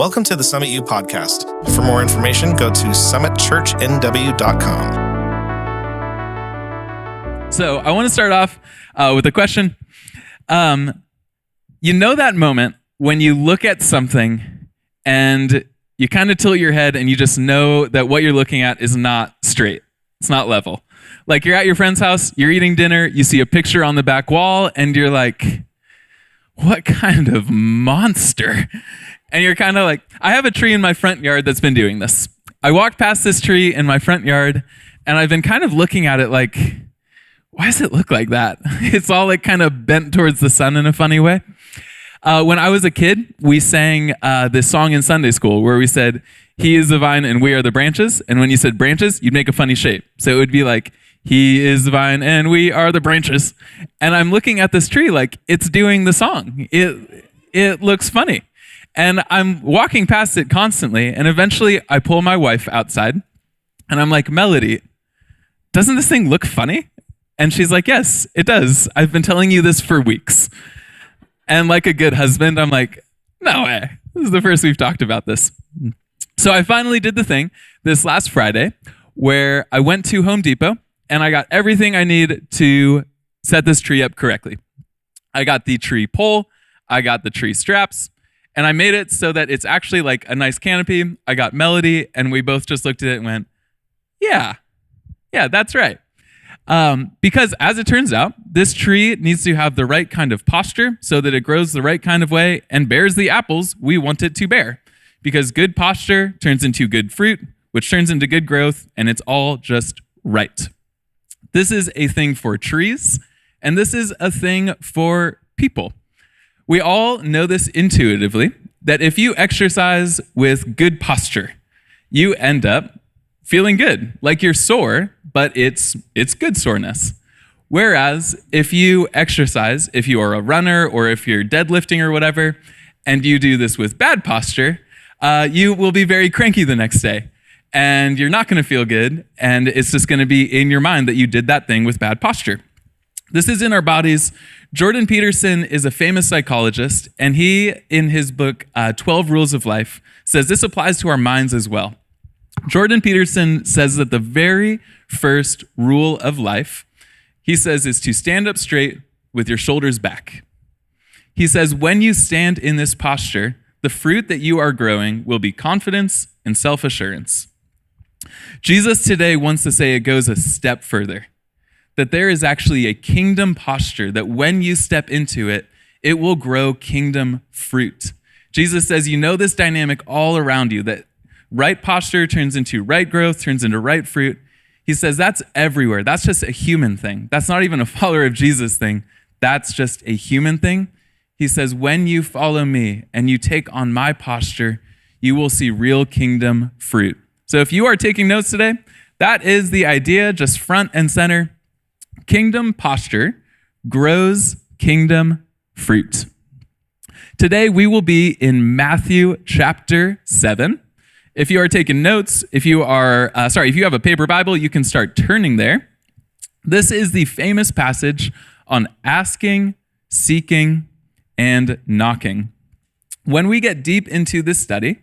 Welcome to the Summit U podcast. For more information, go to summitchurchnw.com. So I want to start off with a question. You know that moment when you look at something and you kind of tilt your head and you just know that what you're looking at is not straight. It's not level. Like you're at your friend's house, you're eating dinner, you see a picture on the back wall, and you're like, what kind of monster? And you're kind of like, I have a tree in my front yard that's been doing this. I walked past this tree in my front yard, and I've been kind of looking at it like, why does it look like that? It's all like kind of bent towards the sun in a funny way. When I was a kid, we sang this song in Sunday school where we said, he is the vine and we are the branches. And when you said branches, you'd make a funny shape. So it would be like, he is the vine and we are the branches. And I'm looking at this tree like it's doing the song. It looks funny. And I'm walking past it constantly. And eventually I pull my wife outside and I'm like, Melody, doesn't this thing look funny? And she's like, yes, it does. I've been telling you this for weeks. And like a good husband, I'm like, no way. This is the first we've talked about this. So I finally did the thing this last Friday where I went to Home Depot and I got everything I need to set this tree up correctly. I got the tree pole, I got the tree straps, and I made it so that it's actually like a nice canopy. I got Melody, and we both just looked at it and went, yeah, that's right. Because as it turns out, this tree needs to have the right kind of posture so that it grows the right kind of way and bears the apples we want it to bear. Because good posture turns into good fruit, which turns into good growth, and it's all just right. This is a thing for trees, and this is a thing for people. We all know this intuitively, that if you exercise with good posture, you end up feeling good, like you're sore, but it's good soreness. Whereas if you exercise, if you are a runner or if you're deadlifting or whatever, and you do this with bad posture, you will be very cranky the next day. And you're not going to feel good, and it's just going to be in your mind that you did that thing with bad posture. This is in our bodies. Jordan Peterson is a famous psychologist, and he, in his book, 12 Rules of Life, says this applies to our minds as well. Jordan Peterson says that the very first rule of life, he says, is to stand up straight with your shoulders back. He says, when you stand in this posture, the fruit that you are growing will be confidence and self-assurance. Jesus today wants to say it goes a step further, that there is actually a kingdom posture that when you step into it, it will grow kingdom fruit. Jesus says, you know this dynamic all around you, that right posture turns into right growth, turns into right fruit. He says that's everywhere. That's just a human thing. That's not even a follower of Jesus thing. That's just a human thing. He says, when you follow me and you take on my posture, you will see real kingdom fruit. So if you are taking notes today, that is the idea, just front and center. Kingdom posture grows kingdom fruit. Today we will be in Matthew chapter 7. If you are taking notes, if you have a paper Bible, you can start turning there. This is the famous passage on asking, seeking, and knocking. When we get deep into this study,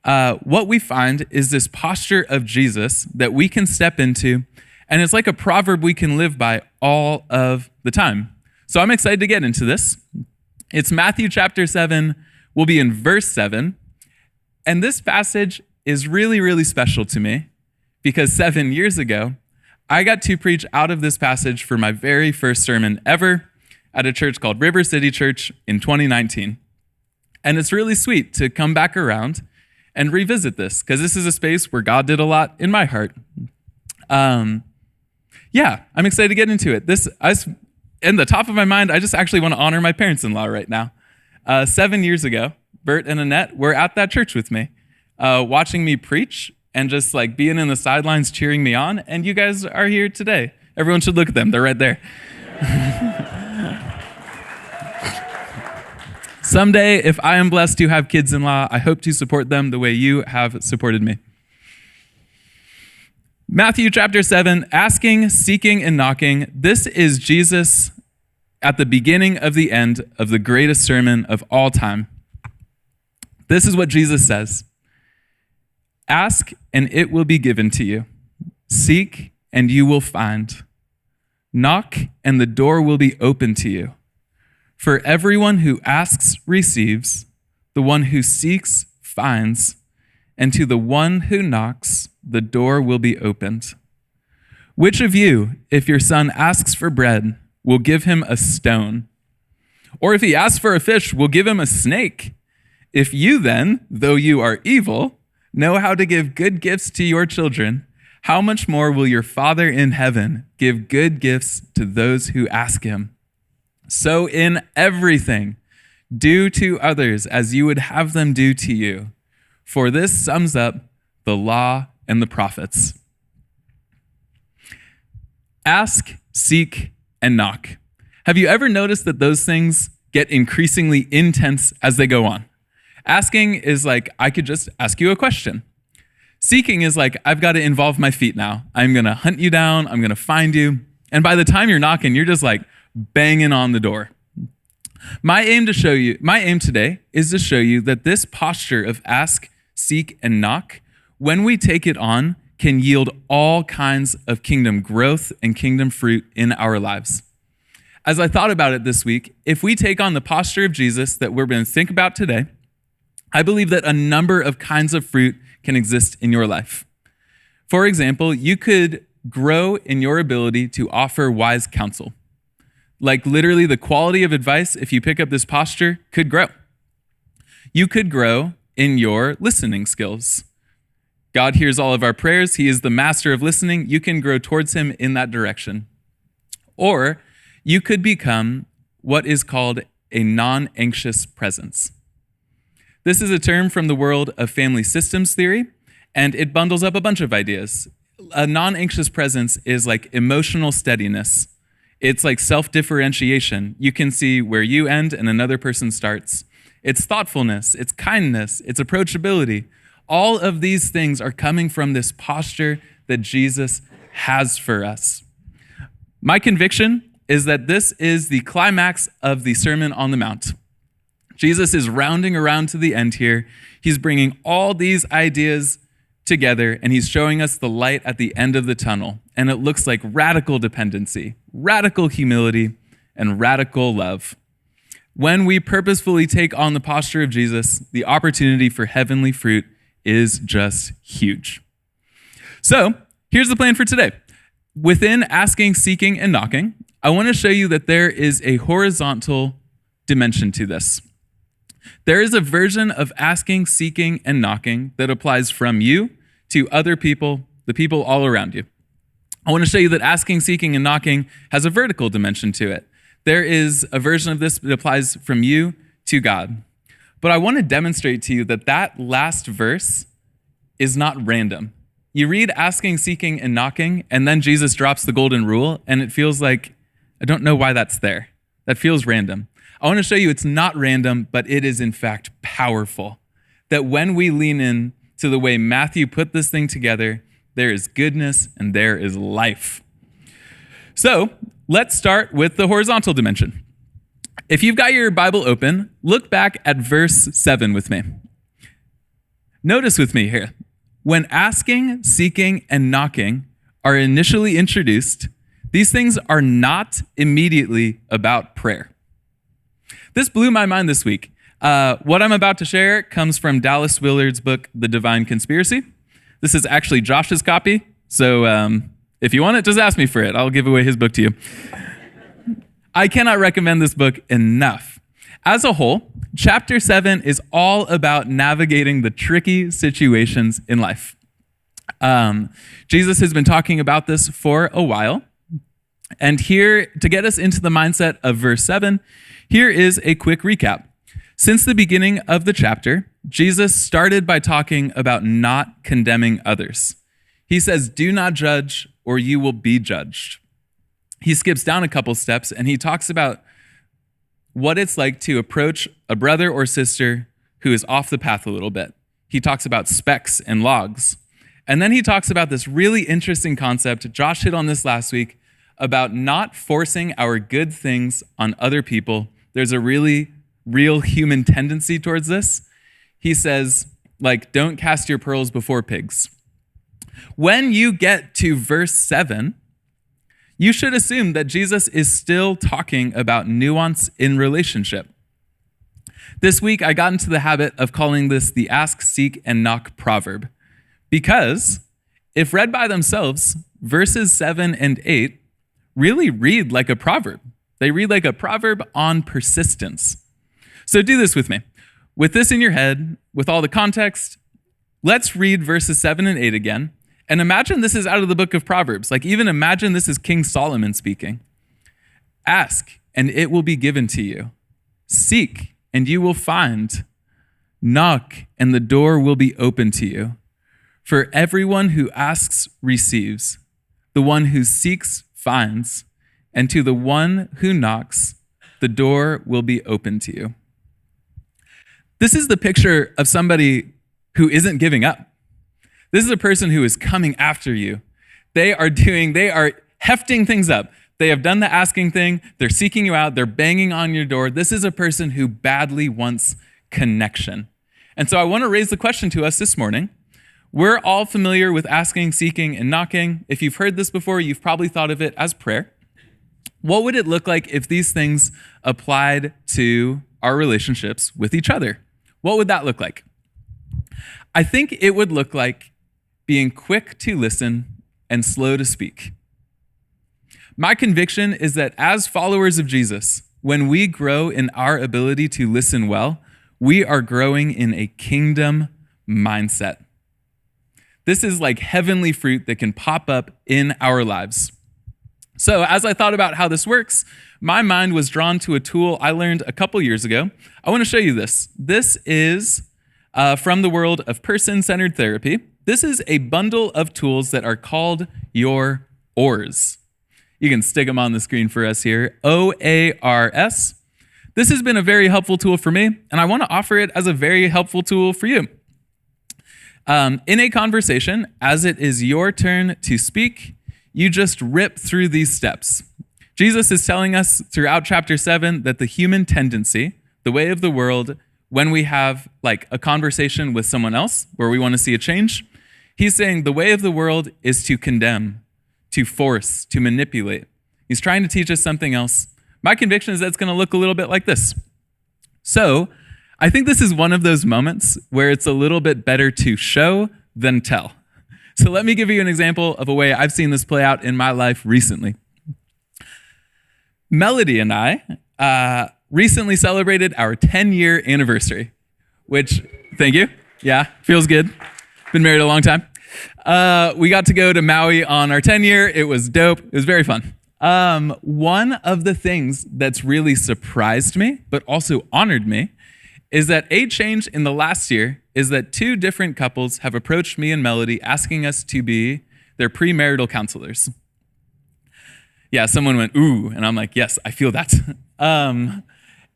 what we find is this posture of Jesus that we can step into, and it's like a proverb we can live by all of the time. So I'm excited to get into this. It's Matthew chapter 7. We'll be in verse 7. And this passage is really, really special to me because 7 years ago, I got to preach out of this passage for my very first sermon ever at a church called River City Church in 2019. And it's really sweet to come back around and revisit this because this is a space where God did a lot in my heart. I'm excited to get into it. In the top of my mind, I just actually want to honor my parents-in-law right now. 7 years ago, Bert and Annette were at that church with me, watching me preach and just like being in the sidelines cheering me on. And you guys are here today. Everyone should look at them. They're right there. Someday, if I am blessed to have kids-in-law, I hope to support them the way you have supported me. Matthew chapter 7, asking, seeking, and knocking. This is Jesus at the beginning of the end of the greatest sermon of all time. This is what Jesus says. Ask and it will be given to you. Seek and you will find. Knock and the door will be open to you. For everyone who asks receives, the one who seeks finds, and to the one who knocks, the door will be opened. Which of you, if your son asks for bread, will give him a stone? Or if he asks for a fish, will give him a snake? If you then, though you are evil, know how to give good gifts to your children, how much more will your Father in heaven give good gifts to those who ask him? So in everything, do to others as you would have them do to you. For this sums up the law and the prophets. Ask, seek, and knock. Have you ever noticed that those things get increasingly intense as they go on? Asking is like, I could just ask you a question. Seeking is like, I've got to involve my feet now. I'm going to hunt you down. I'm going to find you. And by the time you're knocking, you're just like banging on the door. My aim today is to show you that this posture of ask, seek, and knock, when we take it on, can yield all kinds of kingdom growth and kingdom fruit in our lives. As I thought about it this week, if we take on the posture of Jesus that we're going to think about today, I believe that a number of kinds of fruit can exist in your life. For example, you could grow in your ability to offer wise counsel. Like literally the quality of advice, if you pick up this posture, could grow. You could grow in your listening skills. God hears all of our prayers. He is the master of listening. You can grow towards him in that direction. Or you could become what is called a non-anxious presence. This is a term from the world of family systems theory, and it bundles up a bunch of ideas. A non-anxious presence is like emotional steadiness. It's like self-differentiation. You can see where you end and another person starts. It's thoughtfulness, it's kindness, it's approachability. All of these things are coming from this posture that Jesus has for us. My conviction is that this is the climax of the Sermon on the Mount. Jesus is rounding around to the end here. He's bringing all these ideas together, and he's showing us the light at the end of the tunnel. And it looks like radical dependency, radical humility, and radical love. When we purposefully take on the posture of Jesus, the opportunity for heavenly fruit is just huge. So here's the plan for today. Within asking, seeking, and knocking, I want to show you that there is a horizontal dimension to this. There is a version of asking, seeking, and knocking that applies from you to other people, the people all around you. I want to show you that asking, seeking, and knocking has a vertical dimension to it. There is a version of this that applies from you to God. But I want to demonstrate to you that that last verse is not random. You read asking, seeking, and knocking, and then Jesus drops the golden rule, and it feels like, I don't know why that's there. That feels random. I want to show you it's not random, but it is in fact powerful. That when we lean in to the way Matthew put this thing together, there is goodness and there is life. So let's start with the horizontal dimension. If you've got your Bible open, look back at verse 7 with me. Notice with me here, when asking, seeking, and knocking are initially introduced, these things are not immediately about prayer. This blew my mind this week. What I'm about to share comes from Dallas Willard's book, The Divine Conspiracy. This is actually Josh's copy, so if you want it, just ask me for it. I'll give away his book to you. I cannot recommend this book enough. As a whole, chapter 7 is all about navigating the tricky situations in life. Jesus has been talking about this for a while. And here, to get us into the mindset of verse 7, here is a quick recap. Since the beginning of the chapter, Jesus started by talking about not condemning others. He says, do not judge or you will be judged. He skips down a couple steps and he talks about what it's like to approach a brother or sister who is off the path a little bit. He talks about specks and logs. And then he talks about this really interesting concept, Josh hit on this last week, about not forcing our good things on other people. There's a really real human tendency towards this. he says, like, don't cast your pearls before pigs. When you get to verse 7, you should assume that Jesus is still talking about nuance in relationship. This week, I got into the habit of calling this the ask, seek, and knock proverb, because if read by themselves, verses 7 and 8 really read like a proverb. They read like a proverb on persistence. So do this with me. With this in your head, with all the context, let's read verses 7 and 8 again. And imagine this is out of the book of Proverbs. Like, even imagine this is King Solomon speaking. Ask, and it will be given to you. Seek, and you will find. Knock, and the door will be open to you. For everyone who asks receives. The one who seeks finds. And to the one who knocks, the door will be open to you. This is the picture of somebody who isn't giving up. This is a person who is coming after you. They are hefting things up. They have done the asking thing. They're seeking you out. They're banging on your door. This is a person who badly wants connection. And so I want to raise the question to us this morning. We're all familiar with asking, seeking, and knocking. If you've heard this before, you've probably thought of it as prayer. What would it look like if these things applied to our relationships with each other? What would that look like? I think it would look like being quick to listen and slow to speak. My conviction is that as followers of Jesus, when we grow in our ability to listen well, we are growing in a kingdom mindset. This is like heavenly fruit that can pop up in our lives. So as I thought about how this works, my mind was drawn to a tool I learned a couple years ago. I want to show you this. This is from the world of person-centered therapy. This is a bundle of tools that are called your OARs. You can stick them on the screen for us here. OARS. This has been a very helpful tool for me, and I want to offer it as a very helpful tool for you. In a conversation, as it is your turn to speak, you just rip through these steps. Jesus is telling us throughout chapter 7 that the human tendency, the way of the world, when we have like a conversation with someone else where we want to see a change, he's saying the way of the world is to condemn, to force, to manipulate. He's trying to teach us something else. My conviction is that it's going to look a little bit like this. So I think this is one of those moments where it's a little bit better to show than tell. So let me give you an example of a way I've seen this play out in my life recently. Melody and I recently celebrated our 10-year anniversary, which, thank you. Yeah, feels good. Been married a long time. We got to go to Maui on our 10-year. It was dope. It was very fun. One of the things that's really surprised me, but also honored me, is that a change in the last year is that 2 different couples have approached me and Melody asking us to be their premarital counselors. Yeah, someone went, ooh, and I'm like, yes, I feel that.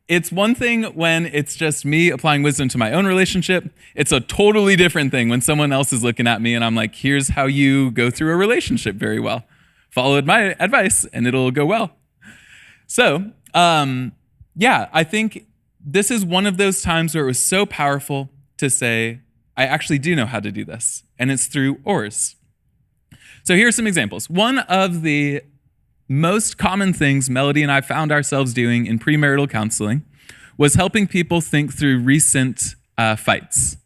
It's one thing when it's just me applying wisdom to my own relationship. It's a totally different thing when someone else is looking at me and I'm like, here's how you go through a relationship very well. Follow my advice and it'll go well. So, I think this is one of those times where it was so powerful to say, I actually do know how to do this. And it's through OARs. So here's some examples. One of the most common things Melody and I found ourselves doing in premarital counseling was helping people think through recent fights.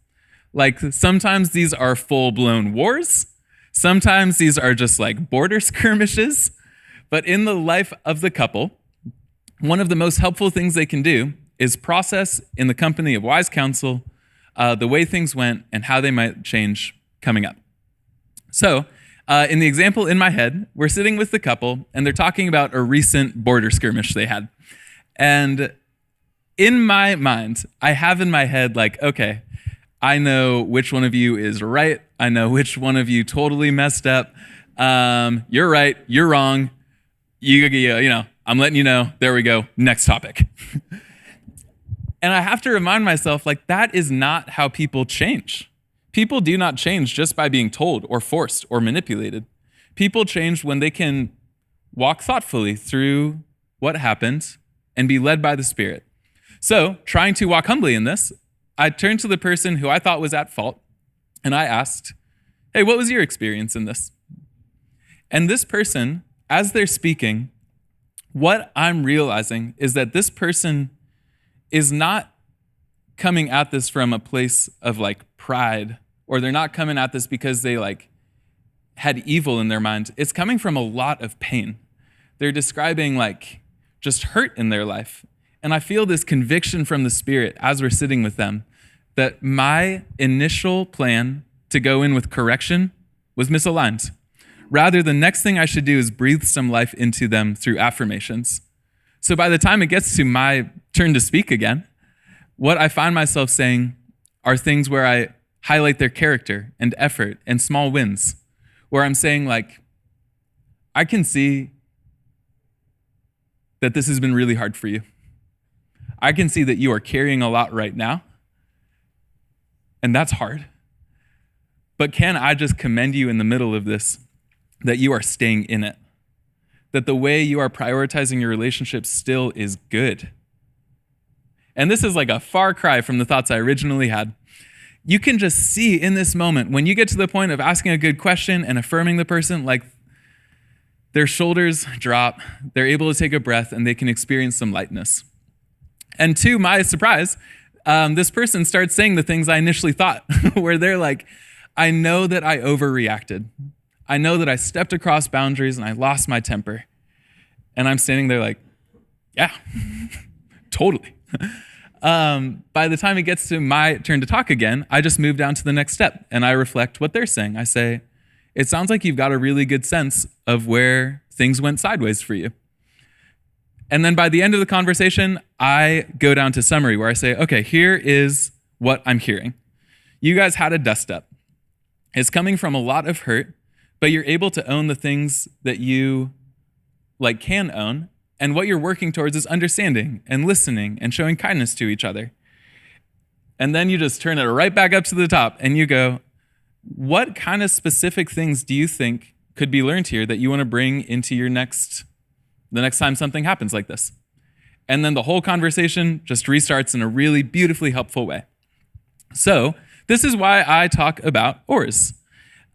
Like sometimes these are full-blown wars. Sometimes these are just like border skirmishes. But in the life of the couple, one of the most helpful things they can do is process in the company of wise counsel the way things went and how they might change coming up. So in the example in my head, we're sitting with the couple and they're talking about a recent border skirmish they had. And in my mind, I have in my head like, okay, I know which one of you is right. I know which one of you totally messed up. You're right. You're wrong. I'm letting you know. There we go. Next topic. And I have to remind myself, like, that is not how people change. People do not change just by being told or forced or manipulated. People change when they can walk thoughtfully through what happened and be led by the Spirit. So, trying to walk humbly in this, I turned to the person who I thought was at fault, and I asked, hey, what was your experience in this? And this person, as they're speaking, what I'm realizing is that this person is not coming at this from a place of like pride, or they're not coming at this because they like had evil in their mind. It's coming from a lot of pain. They're describing like just hurt in their life. And I feel this conviction from the Spirit as we're sitting with them that my initial plan to go in with correction was misaligned. Rather, the next thing I should do is breathe some life into them through affirmations. So by the time it gets to my turn to speak again, what I find myself saying are things where I highlight their character and effort and small wins, where I'm saying like, I can see that this has been really hard for you. I can see that you are carrying a lot right now, and that's hard. But can I just commend you in the middle of this, that you are staying in it, that the way you are prioritizing your relationships still is good. And this is like a far cry from the thoughts I originally had. You can just see in this moment, when you get to the point of asking a good question and affirming the person, like their shoulders drop, they're able to take a breath, and they can experience some lightness. And to my surprise, this person starts saying the things I initially thought, where they're like, I know that I overreacted. I know that I stepped across boundaries and I lost my temper. And I'm standing there like, yeah, totally. By the time it gets to my turn to talk again, I just move down to the next step and I reflect what they're saying. I say, it sounds like you've got a really good sense of where things went sideways for you. And then by the end of the conversation, I go down to summary where I say, okay, here is what I'm hearing. You guys had a dust up. It's coming from a lot of hurt, but you're able to own the things that you like can own. And what you're working towards is understanding and listening and showing kindness to each other. And then you just turn it right back up to the top and you go, what kind of specific things do you think could be learned here that you want to bring into the next time something happens like this? And then the whole conversation just restarts in a really beautifully helpful way. So this is why I talk about ORs.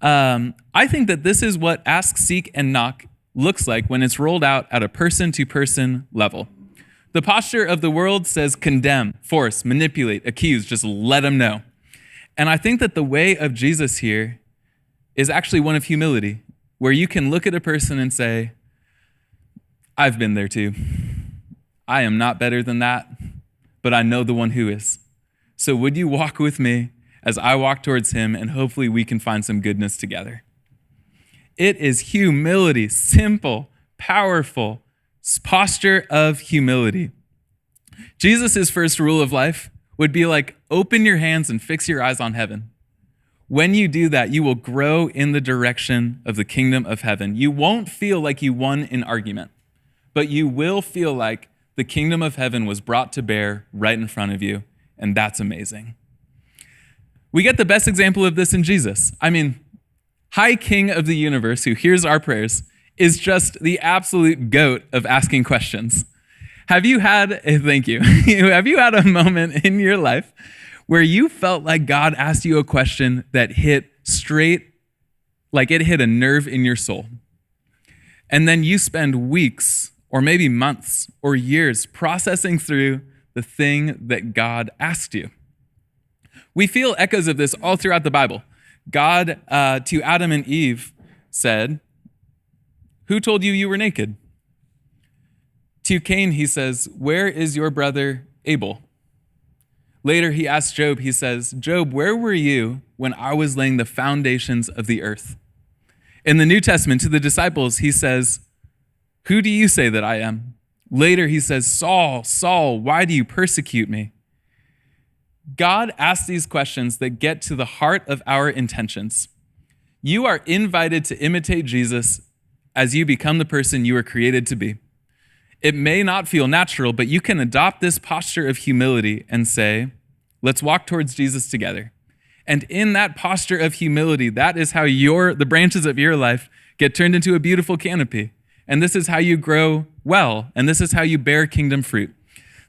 I think that this is what ask, seek, and knock looks like when it's rolled out at a person-to-person level. The posture of the world says condemn, force, manipulate, accuse, just let them know. And I think that the way of Jesus here is actually one of humility, where you can look at a person and say, I've been there too. I am not better than that, but I know the one who is. So would you walk with me as I walk towards him, and hopefully we can find some goodness together. It is humility, simple, powerful posture of humility. Jesus' first rule of life would be like, open your hands and fix your eyes on heaven. When you do that, you will grow in the direction of the kingdom of heaven. You won't feel like you won an argument, but you will feel like the kingdom of heaven was brought to bear right in front of you, and that's amazing. We get the best example of this in Jesus. I mean, High King of the universe who hears our prayers is just the absolute goat of asking questions. Have you had a moment in your life where you felt like God asked you a question that hit straight, like it hit a nerve in your soul? And then you spend weeks or maybe months or years processing through the thing that God asked you. We feel echoes of this all throughout the Bible. God, to Adam and Eve, said, "Who told you you were naked?" To Cain, he says, "Where is your brother Abel?" Later, he asks Job, he says, "Job, where were you when I was laying the foundations of the earth?" In the New Testament, to the disciples, he says, "Who do you say that I am?" Later, he says, "Saul, Saul, why do you persecute me?" God asks these questions that get to the heart of our intentions. You are invited to imitate Jesus as you become the person you were created to be. It may not feel natural, but you can adopt this posture of humility and say, let's walk towards Jesus together. And in that posture of humility, that is how the branches of your life get turned into a beautiful canopy. And this is how you grow well, and this is how you bear kingdom fruit.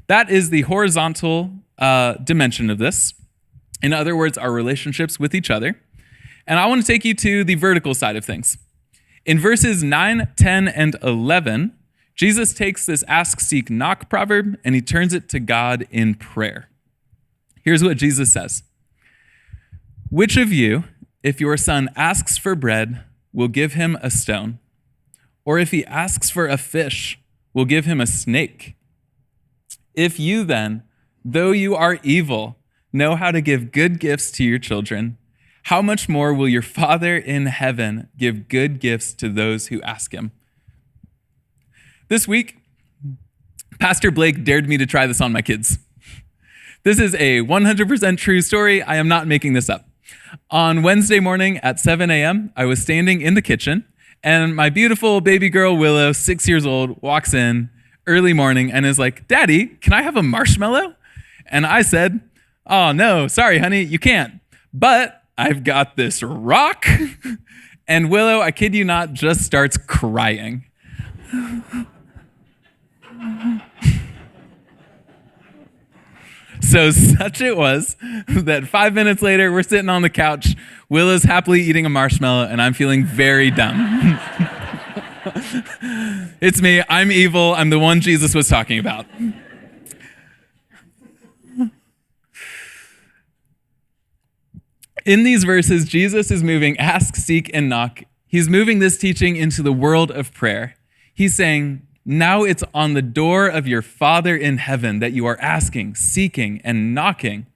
That is the horizontal dimension of this. In other words, our relationships with each other. And I want to take you to the vertical side of things. In verses 9, 10, and 11, Jesus takes this ask, seek, knock proverb, and he turns it to God in prayer. Here's what Jesus says. Which of you, if your son asks for bread, will give him a stone? Or if he asks for a fish, will give him a snake? If you then, though you are evil, know how to give good gifts to your children, how much more will your Father in heaven give good gifts to those who ask him? This week, Pastor Blake dared me to try this on my kids. This is a 100% true story. I am not making this up. On Wednesday morning at 7 a.m., I was standing in the kitchen, and my beautiful baby girl, Willow, 6 years old, walks in early morning and is like, Daddy, can I have a marshmallow? And I said, oh, no, sorry, honey, you can't. But I've got this rock. And Willow, I kid you not, just starts crying. So such it was that 5 minutes later, we're sitting on the couch, Willow's happily eating a marshmallow, and I'm feeling very dumb. It's me, I'm evil, I'm the one Jesus was talking about. In these verses, Jesus is moving ask, seek, and knock. He's moving this teaching into the world of prayer. He's saying, now it's on the door of your Father in heaven that you are asking, seeking, and knocking.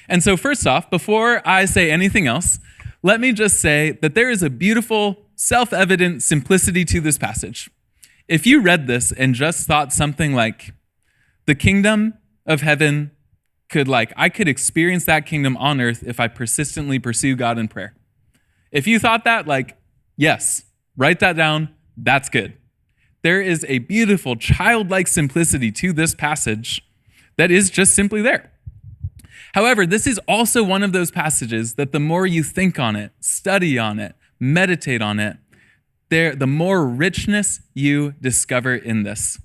And so first off, before I say anything else, let me just say that there is a beautiful, self-evident simplicity to this passage. If you read this and just thought something like, the kingdom of heaven I could experience that kingdom on earth if I persistently pursue God in prayer. If you thought that, yes, write that down, that's good. There is a beautiful childlike simplicity to this passage that is just simply there. However, this is also one of those passages that the more you think on it, study on it, meditate on it, the more richness you discover in this.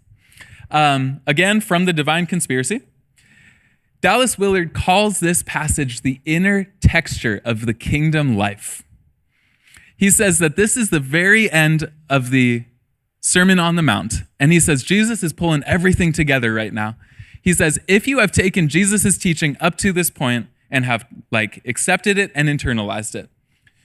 Again, from the Divine Conspiracy, Dallas Willard calls this passage the inner texture of the kingdom life. He says that this is the very end of the Sermon on the Mount. And he says, Jesus is pulling everything together right now. He says, if you have taken Jesus' teaching up to this point and have accepted it and internalized it,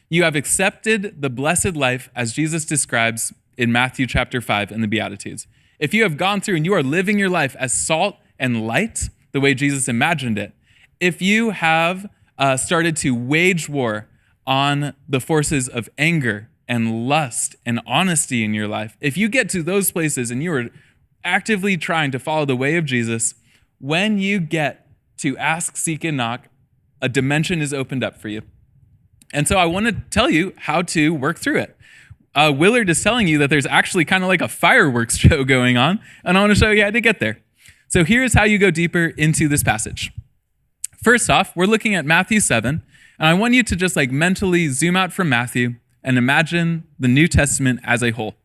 you have accepted the blessed life as Jesus describes in Matthew chapter 5 in the Beatitudes. If you have gone through and you are living your life as salt and light, the way Jesus imagined it, if you have started to wage war on the forces of anger and lust and honesty in your life, if you get to those places and you are actively trying to follow the way of Jesus, when you get to ask, seek, and knock, a dimension is opened up for you. And so I want to tell you how to work through it. Willard is telling you that there's actually kind of like a fireworks show going on, and I want to show you how to get there. So here's how you go deeper into this passage. First off, we're looking at Matthew 7, and I want you to just mentally zoom out from Matthew and imagine the New Testament as a whole.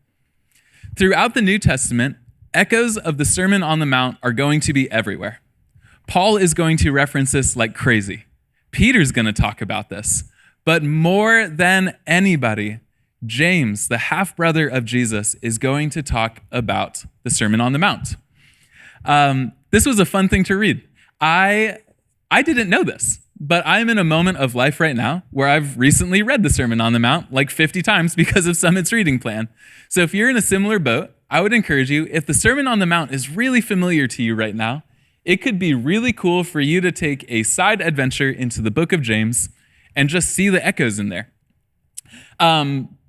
Throughout the New Testament, echoes of the Sermon on the Mount are going to be everywhere. Paul is going to reference this like crazy. Peter's going to talk about this. But more than anybody, James, the half-brother of Jesus, is going to talk about the Sermon on the Mount. This was a fun thing to read. I didn't know this, but I'm in a moment of life right now where I've recently read the Sermon on the Mount 50 times because of Summit's reading plan. So if you're in a similar boat, I would encourage you, if the Sermon on the Mount is really familiar to you right now, it could be really cool for you to take a side adventure into the book of James and just see the echoes in there.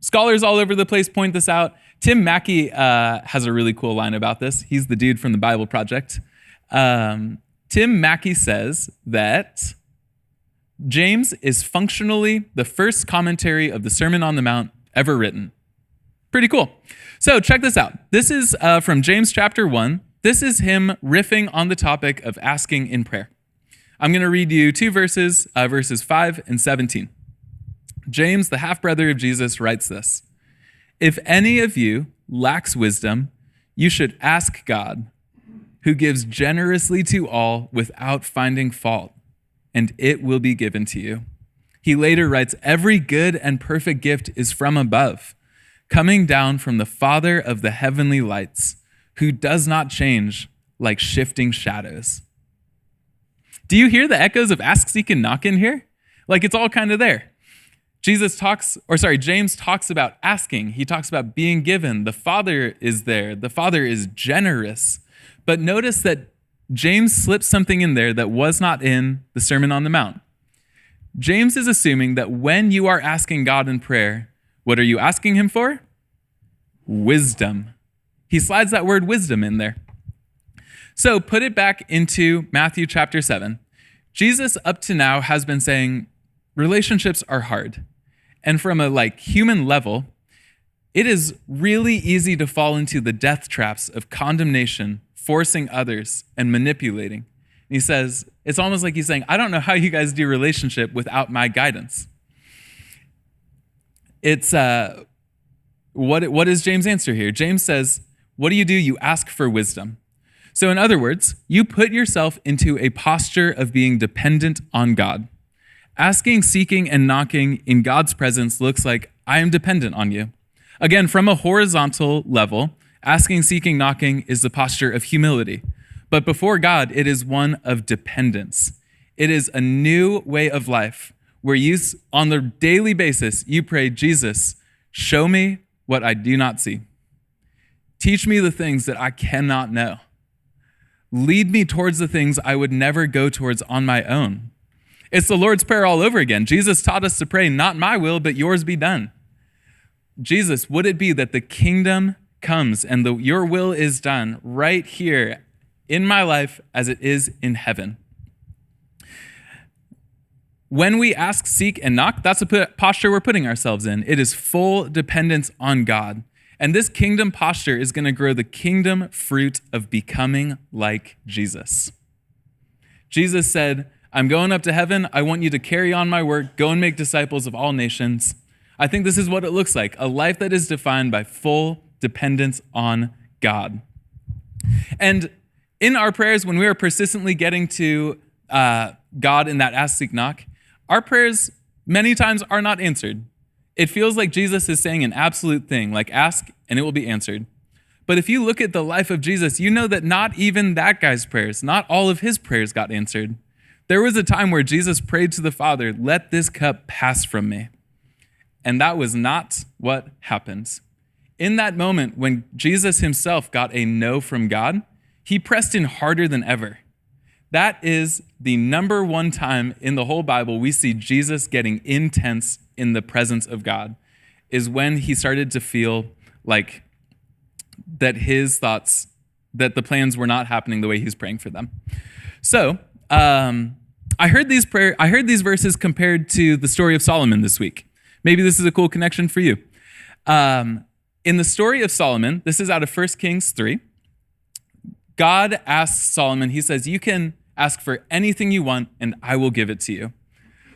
Scholars all over the place point this out. Tim Mackey has a really cool line about this. He's the dude from the Bible Project. Tim Mackey says that James is functionally the first commentary of the Sermon on the Mount ever written. Pretty cool. So check this out. This is from James chapter 1. This is him riffing on the topic of asking in prayer. I'm going to read you two verses, verses 5 and 17. James, the half-brother of Jesus, writes this. If any of you lacks wisdom, you should ask God, who gives generously to all without finding fault, and it will be given to you. He later writes, every good and perfect gift is from above, coming down from the Father of the heavenly lights, who does not change like shifting shadows. Do you hear the echoes of ask, seek, and knock in here? Like it's all kind of there. James talks about asking. He talks about being given. The Father is there. The Father is generous. But notice that James slips something in there that was not in the Sermon on the Mount. James is assuming that when you are asking God in prayer, what are you asking him for? Wisdom. He slides that word wisdom in there. So put it back into Matthew chapter 7. Jesus up to now has been saying relationships are hard. And from a human level, it is really easy to fall into the death traps of condemnation, forcing others, and manipulating. And he says, it's almost like he's saying, I don't know how you guys do relationship without my guidance. It's, what is James' answer here? James says, what do? You ask for wisdom. So in other words, you put yourself into a posture of being dependent on God. Asking, seeking, and knocking in God's presence looks like, I am dependent on you. Again, from a horizontal level, asking, seeking, knocking is the posture of humility. But before God, it is one of dependence. It is a new way of life where you, on the daily basis, you pray, Jesus, show me what I do not see. Teach me the things that I cannot know. Lead me towards the things I would never go towards on my own. It's the Lord's Prayer all over again. Jesus taught us to pray, not my will, but yours be done. Jesus, would it be that the kingdom comes and your will is done right here in my life as it is in heaven? When we ask, seek, and knock, that's the posture we're putting ourselves in. It is full dependence on God. And this kingdom posture is going to grow the kingdom fruit of becoming like Jesus. Jesus said, I'm going up to heaven. I want you to carry on my work. Go and make disciples of all nations. I think this is what it looks like, a life that is defined by full dependence on God. And in our prayers, when we are persistently getting to God in that ask, seek, knock, our prayers many times are not answered. It feels like Jesus is saying an absolute thing, like ask and it will be answered. But if you look at the life of Jesus, you know that not even that guy's prayers, not all of his prayers got answered. There was a time where Jesus prayed to the Father, let this cup pass from me. And that was not what happened. In that moment, when Jesus himself got a no from God, he pressed in harder than ever. That is the number one time in the whole Bible we see Jesus getting intense in the presence of God, is when he started to feel like that his thoughts, that the plans were not happening the way he's praying for them. So, I heard these verses compared to the story of Solomon this week. Maybe this is a cool connection for you. In the story of Solomon, this is out of 1 Kings 3. God asks Solomon, he says, you can ask for anything you want and I will give it to you.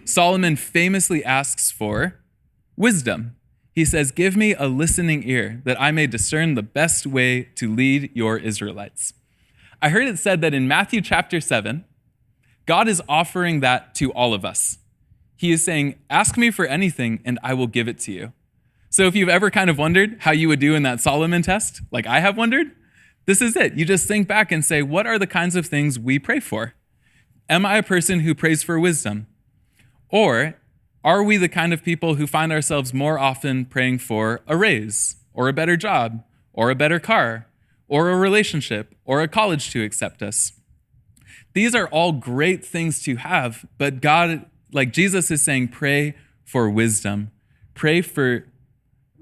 Solomon famously asks for wisdom. He says, give me a listening ear that I may discern the best way to lead your Israelites. I heard it said that in Matthew chapter 7, God is offering that to all of us. He is saying, ask me for anything and I will give it to you. So if you've ever kind of wondered how you would do in that Solomon test, like I have wondered, this is it. You just think back and say, what are the kinds of things we pray for? Am I a person who prays for wisdom? Or are we the kind of people who find ourselves more often praying for a raise or a better job or a better car or a relationship or a college to accept us? These are all great things to have, but God, like Jesus is saying, pray for wisdom. Pray for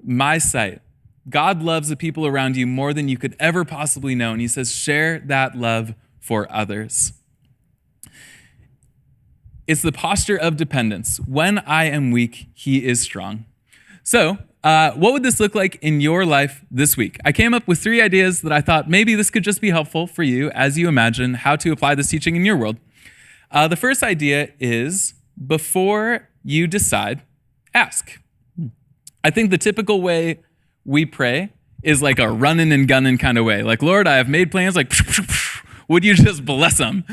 my sight. God loves the people around you more than you could ever possibly know. And he says, share that love for others. It's the posture of dependence. When I am weak, he is strong. So what would this look like in your life this week? I came up with 3 ideas that I thought maybe this could just be helpful for you as you imagine how to apply this teaching in your world. The first idea is before you decide, ask. I think the typical way we pray is like a running and gunning kind of way. Like, Lord, I have made plans, like, Would you just bless them?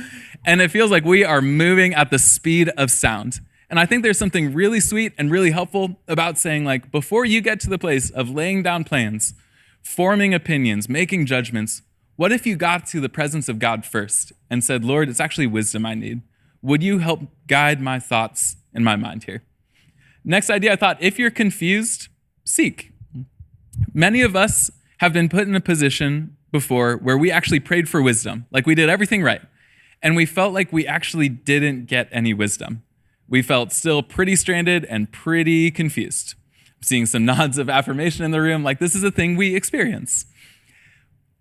And it feels like we are moving at the speed of sound. And I think there's something really sweet and really helpful about saying, like, before you get to the place of laying down plans, forming opinions, making judgments, what if you got to the presence of God first and said, Lord, it's actually wisdom I need. Would you help guide my thoughts and my mind here? Next idea, I thought, if you're confused, seek. Many of us have been put in a position before where we actually prayed for wisdom, like we did everything right, and we felt like we actually didn't get any wisdom. We felt still pretty stranded and pretty confused. I'm seeing some nods of affirmation in the room, like this is a thing we experience.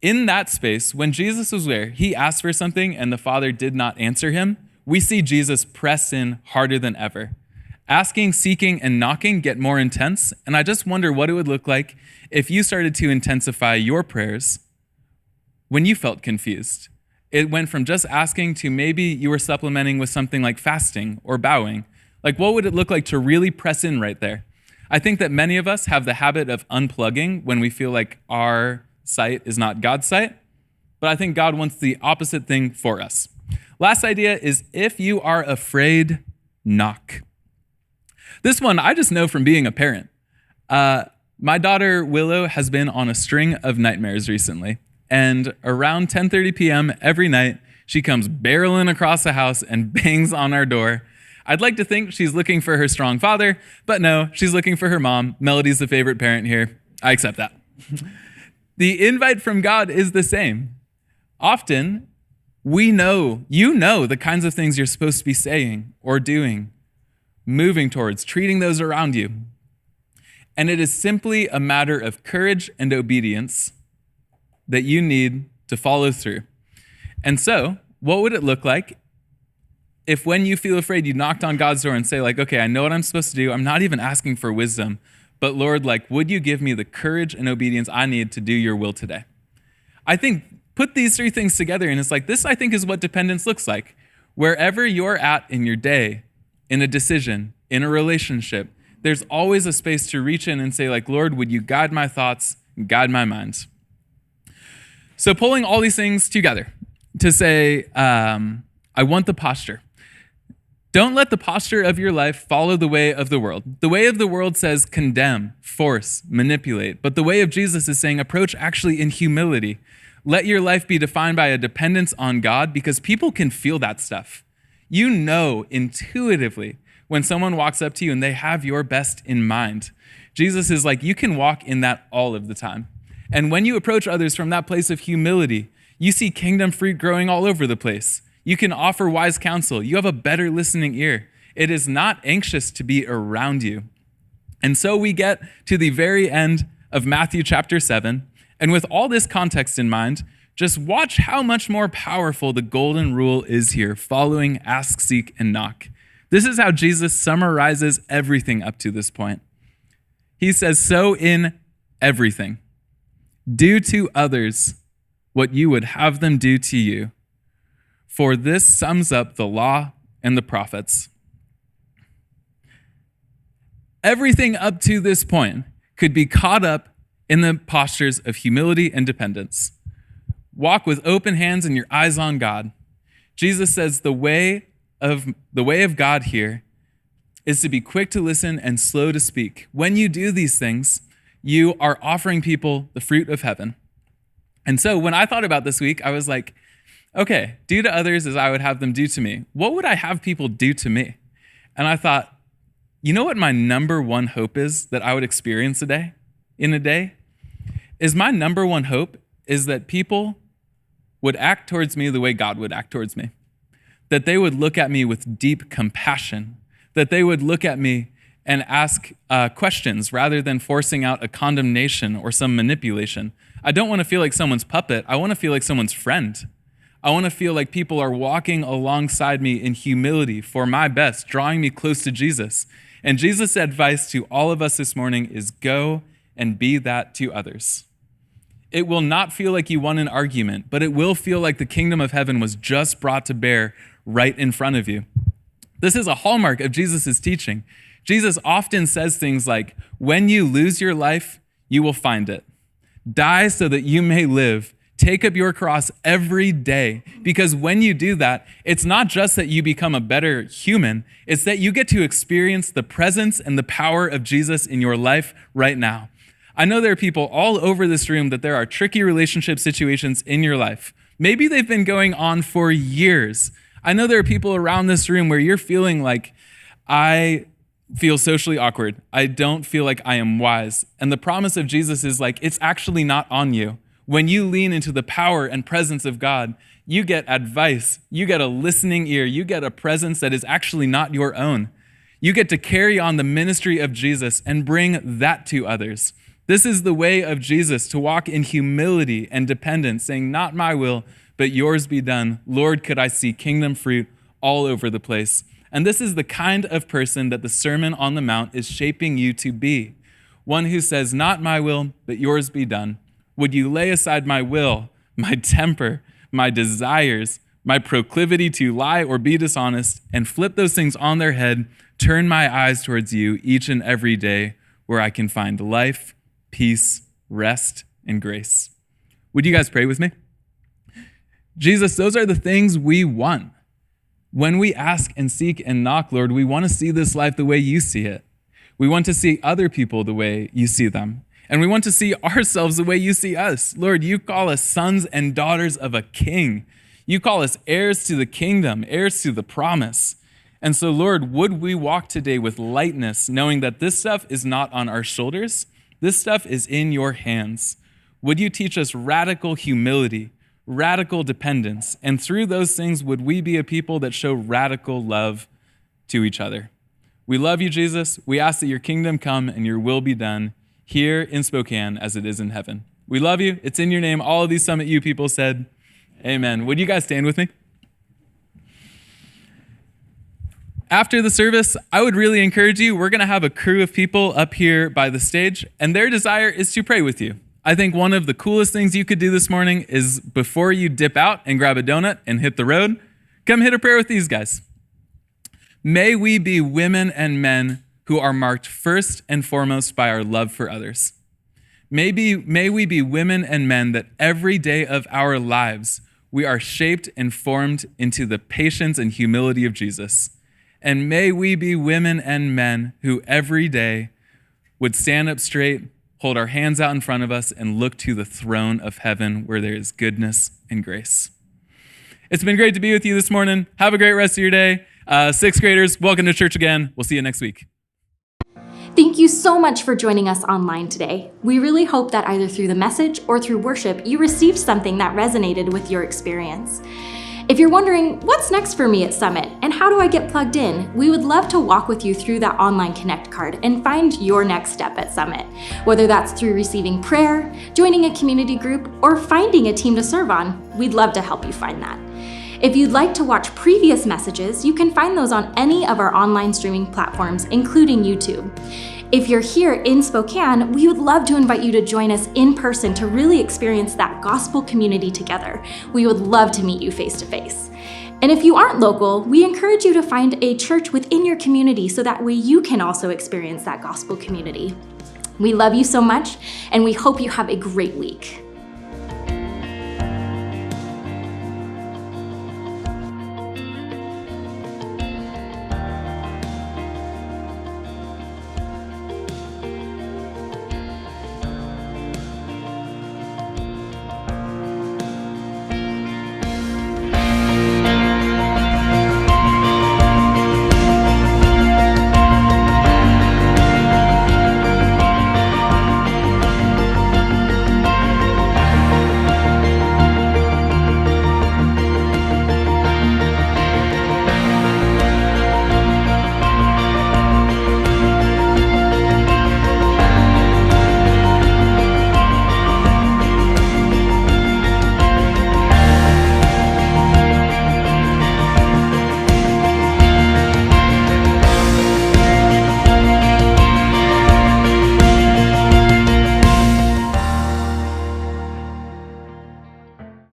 In that space, when Jesus was there, he asked for something and the Father did not answer him. We see Jesus press in harder than ever. Asking, seeking, and knocking get more intense, and I just wonder what it would look like if you started to intensify your prayers when you felt confused. It went from just asking to maybe you were supplementing with something like fasting or bowing. Like, what would it look like to really press in right there? I think that many of us have the habit of unplugging when we feel like our sight is not God's sight, but I think God wants the opposite thing for us. Last idea is, if you are afraid, knock. This one I just know from being a parent. My daughter Willow has been on a string of nightmares recently. And around 10:30 p.m. every night, she comes barreling across the house and bangs on our door. I'd like to think she's looking for her strong father, but no, she's looking for her mom. Melody's the favorite parent here. I accept that. The invite from God is the same. Often, you know the kinds of things you're supposed to be saying or doing, moving towards, treating those around you. And it is simply a matter of courage and obedience that you need to follow through. And so, what would it look like if when you feel afraid, you knocked on God's door and say, like, okay, I know what I'm supposed to do. I'm not even asking for wisdom, but Lord, like, would you give me the courage and obedience I need to do your will today? I think put these three things together, and it's like, this I think is what dependence looks like. Wherever you're at in your day, in a decision, in a relationship, there's always a space to reach in and say, like, Lord, would you guide my thoughts, guide my mind? So pulling all these things together to say, I want the posture. Don't let the posture of your life follow the way of the world. The way of the world says condemn, force, manipulate. But the way of Jesus is saying approach actually in humility. Let your life be defined by a dependence on God, because people can feel that stuff. You know intuitively when someone walks up to you and they have your best in mind. Jesus is like, you can walk in that all of the time. And when you approach others from that place of humility, you see kingdom fruit growing all over the place. You can offer wise counsel. You have a better listening ear. It is not anxious to be around you. And so we get to the very end of Matthew chapter 7. And with all this context in mind, just watch how much more powerful the golden rule is here, following ask, seek, and knock. This is how Jesus summarizes everything up to this point. He says, so in everything, do to others what you would have them do to you, for this sums up the law and the prophets. Everything up to this point could be caught up in the postures of humility and dependence. Walk with open hands and your eyes on God. Jesus says the way of God here is to be quick to listen and slow to speak. When you do these things, you are offering people the fruit of heaven. And so when I thought about this week, I was like, okay, do to others as I would have them do to me. What would I have people do to me? And I thought, you know what my number one hope is that I would experience in a day? Is my number one hope is that people would act towards me the way God would act towards me. That they would look at me with deep compassion. That they would look at me and ask questions rather than forcing out a condemnation or some manipulation. I don't want to feel like someone's puppet. I want to feel like someone's friend. I want to feel like people are walking alongside me in humility for my best, drawing me close to Jesus. And Jesus' advice to all of us this morning is go and be that to others. It will not feel like you won an argument, but it will feel like the kingdom of heaven was just brought to bear right in front of you. This is a hallmark of Jesus' teaching. Jesus often says things like, when you lose your life, you will find it. Die so that you may live. Take up your cross every day, because when you do that, it's not just that you become a better human, it's that you get to experience the presence and the power of Jesus in your life right now. I know there are people all over this room that there are tricky relationship situations in your life. Maybe they've been going on for years. I know there are people around this room where you're feeling like, I feel socially awkward. I don't feel like I am wise. And the promise of Jesus is like, it's actually not on you. When you lean into the power and presence of God, you get advice, you get a listening ear, you get a presence that is actually not your own. You get to carry on the ministry of Jesus and bring that to others. This is the way of Jesus, to walk in humility and dependence, saying, not my will, but yours be done. Lord, could I see kingdom fruit all over the place? And this is the kind of person that the Sermon on the Mount is shaping you to be. One who says, not my will, but yours be done. Would you lay aside my will, my temper, my desires, my proclivity to lie or be dishonest, and flip those things on their head, turn my eyes towards you each and every day, where I can find life, peace, rest, and grace. Would you guys pray with me? Jesus, those are the things we want. When we ask and seek and knock, Lord, we want to see this life the way you see it. We want to see other people the way you see them. And we want to see ourselves the way you see us. Lord, you call us sons and daughters of a king. You call us heirs to the kingdom, heirs to the promise. And so, Lord, would we walk today with lightness, knowing that this stuff is not on our shoulders? This stuff is in your hands. Would you teach us radical humility, radical dependence? And through those things, would we be a people that show radical love to each other? We love you, Jesus. We ask that your kingdom come and your will be done here in Spokane as it is in heaven. We love you. It's in your name. All of these Summit U people said, amen. Would you guys stand with me? After the service, I would really encourage you. We're going to have a crew of people up here by the stage, and their desire is to pray with you. I think one of the coolest things you could do this morning is before you dip out and grab a donut and hit the road, come hit a prayer with these guys. May we be women and men who are marked first and foremost by our love for others. May we be women and men that every day of our lives, we are shaped and formed into the patience and humility of Jesus. And may we be women and men who every day would stand up straight, hold our hands out in front of us, and look to the throne of heaven where there is goodness and grace. It's been great to be with you this morning. Have a great rest of your day. Sixth graders, welcome to church again. We'll see you next week. Thank you so much for joining us online today. We really hope that either through the message or through worship, you received something that resonated with your experience. If you're wondering, what's next for me at Summit and how do I get plugged in, we would love to walk with you through that online Connect card and find your next step at Summit. Whether that's through receiving prayer, joining a community group, or finding a team to serve on, we'd love to help you find that. If you'd like to watch previous messages, you can find those on any of our online streaming platforms, including YouTube. If you're here in Spokane, we would love to invite you to join us in person to really experience that gospel community together. We would love to meet you face to face. And if you aren't local, we encourage you to find a church within your community so that way you can also experience that gospel community. We love you so much, and we hope you have a great week.